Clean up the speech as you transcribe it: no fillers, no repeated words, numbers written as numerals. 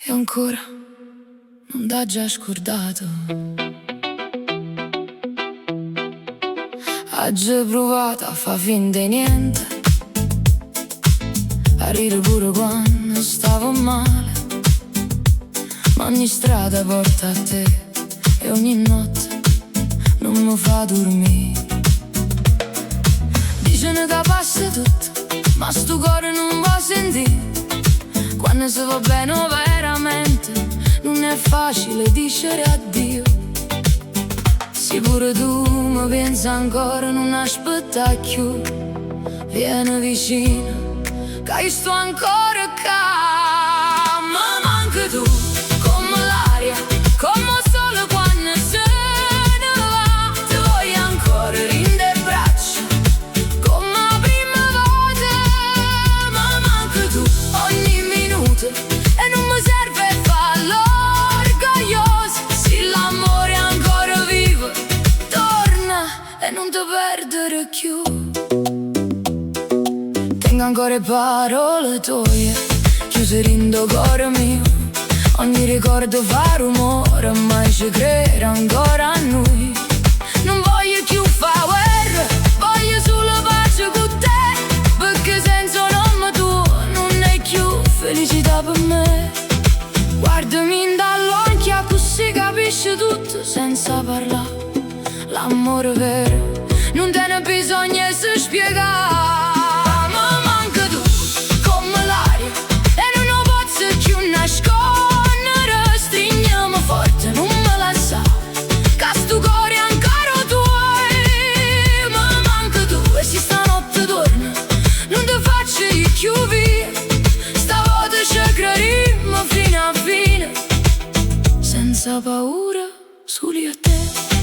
E ancora non dà già scordato. Ha già provato a fa finta di niente, a ridere pure quando stavo male. Ma ogni strada porta a te e ogni notte non mi fa dormire. Dicono che passa tutto, ma sto cuore non va a sentire. Quando si va bene veramente non è facile dicere addio. Sicuro tu mi pensi ancora, non aspetta più. Vieni vicino, che io sto ancora qua. Ma manca tu, come l'aria, come il sole quando se ne va. Ti voglio ancora in le braccia, come la prima volta. Ma manca tu ogni minuto e non mi serve farlo orgoglioso. Se l'amore è ancora vivo, torna e non ti perdere più. Tengo ancora parole tue chiuse in do cuore mio. Ogni ricordo fa rumore, ma ci credo ancora a noi. Non voglio più fare guerra, voglio solo pace con te, perché senza un uomo tuo non è più felicità per me. Guardami in dall'occhio così capisci tutto senza parlare. L'amore vero non te ne bisogna se spiegare. Ma manca tu come l'aria e non lo posso più nascondere. Stringiamo forte, non me lascia, che sto cuore è ancora tuo. Ma manca tu e se stanotte torna non ti faccio più via. Stavolta ci crederemo fino a fine, senza paura, soli a te.